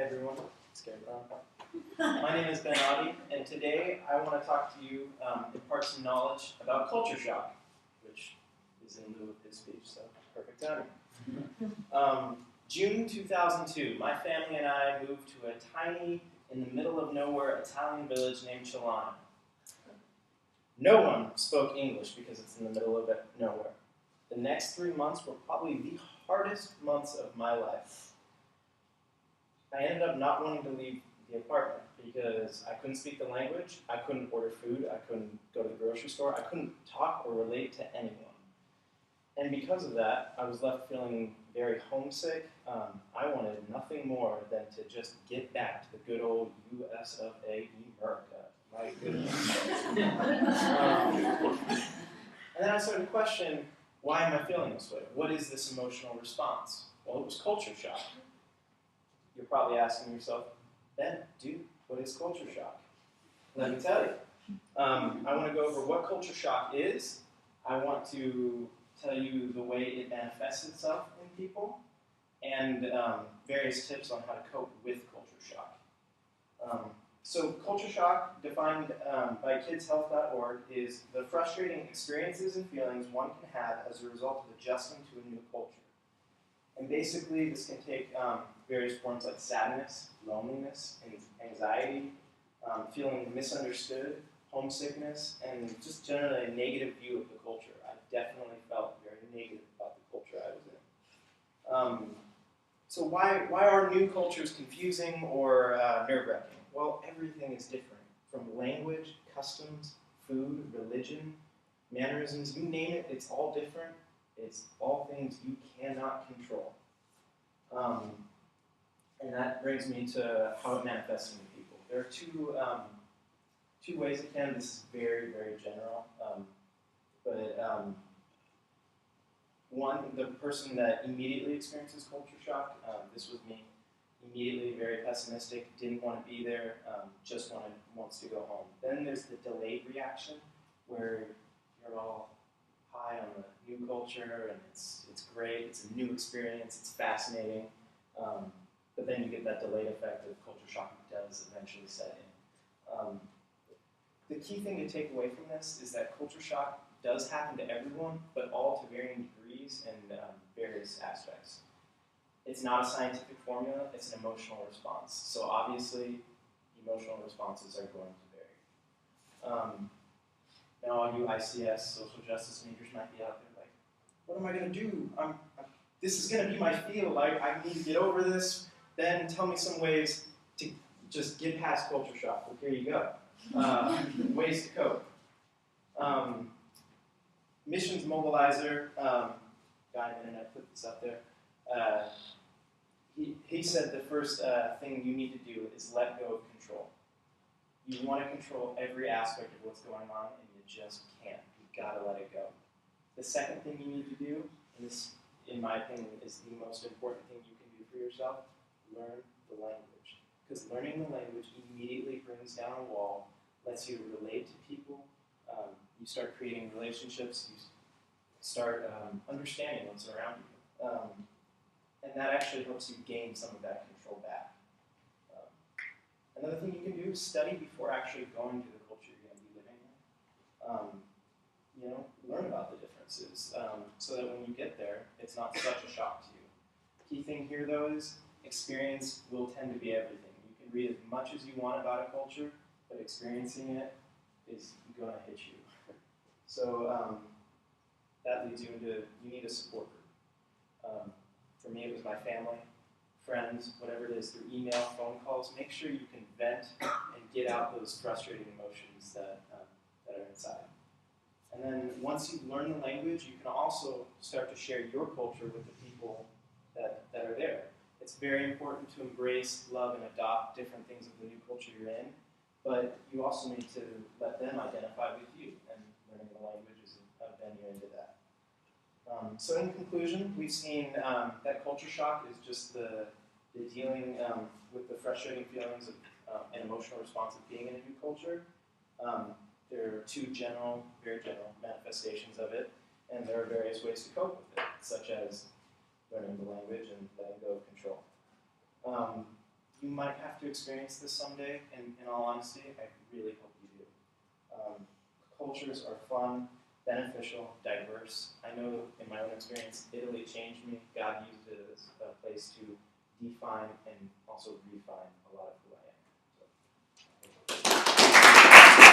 Hey everyone, scared My name is Ben Audi, and today I want to talk to you, impart some knowledge about culture shock, which is in lieu of his speech, so perfect timing. June 2002, my family and I moved to a tiny, in the middle of nowhere Italian village named Chilano. No one spoke English because it's in the middle of nowhere. The next 3 months were probably the hardest months of my life. I ended up not wanting to leave the apartment because I couldn't speak the language, I couldn't order food, I couldn't go to the grocery store, I couldn't talk or relate to anyone. And because of that, I was left feeling very homesick. I wanted nothing more than to just get back to the good old US of A, America. My goodness. And then I started to question, why am I feeling this way? What is this emotional response? Well, it was culture shock. You're probably asking yourself, Ben, dude, what is culture shock? Let me tell you. I want to go over what culture shock is. I want to tell you the way it manifests itself in people, and various tips on how to cope with culture shock. So culture shock, defined by kidshealth.org, is the frustrating experiences and feelings one can have as a result of adjusting to a new culture. And basically, this can take various forms like sadness, loneliness, and anxiety, feeling misunderstood, homesickness, and just generally a negative view of the culture. I definitely felt very negative about the culture I was in. So why are new cultures confusing or nerve-wracking? Well, everything is different, from language, customs, food, religion, mannerisms, you name it, it's all different. It's all things you cannot control. And that brings me to how it manifests in people. There are two ways it can. This is very, very general. One, the person that immediately experiences culture shock, this was me, immediately very pessimistic, didn't want to be there, just wants to go home. Then there's the delayed reaction, where you're all high on the new culture, and it's great, it's a new experience, it's fascinating, but then you get that delayed effect of culture shock does eventually set in. The key thing to take away from this is that culture shock does happen to everyone, but all to varying degrees and various aspects. It's not a scientific formula, it's an emotional response. So obviously, emotional responses are going to vary. Now all you ICS, social justice majors might be out there like, what am I going to do? This is going to be my field. I need to get over this. Then tell me some ways to just get past culture shock. Well, here you go. Ways to cope. Missions Mobilizer, guy on the internet put this up there. He said the first thing you need to do is let go of control. You want to control every aspect of what's going on, and you just can't. You've got to let it go. The second thing you need to do, and this, in my opinion, is the most important thing you can do for yourself, learn the language. Because learning the language immediately brings down a wall, lets you relate to people, you start creating relationships, you start understanding what's around you. And that actually helps you gain some of that control back. Another thing you can do is study before actually going to the culture you're going to be living in. Learn about the differences so that when you get there, it's not such a shock to you. Key thing here, though, is experience will tend to be everything. You can read as much as you want about a culture, but experiencing it is going to hit you. So that leads you into, you need a support group. For me, it was my family, friends, whatever it is, through email, phone calls. Make sure you can vent and get out those frustrating emotions that are inside. And then once you learn the language, you can also start to share your culture with the people that are there. It's very important to embrace, love, and adopt different things of the new culture you're in, but you also need to let them identify with you, and learning the language is a venue into that. So in conclusion, we've seen that culture shock is just the dealing with the frustrating feelings of and emotional response of being in a new culture. There are two very general manifestations of it, and there are various ways to cope with it, such as learning the language and letting go of control. you might have to experience this someday, and in all honesty, I really hope you do. Cultures are fun, beneficial, diverse. I know in my own experience, Italy changed me. God used it as a place to define and also refine a lot of who I am.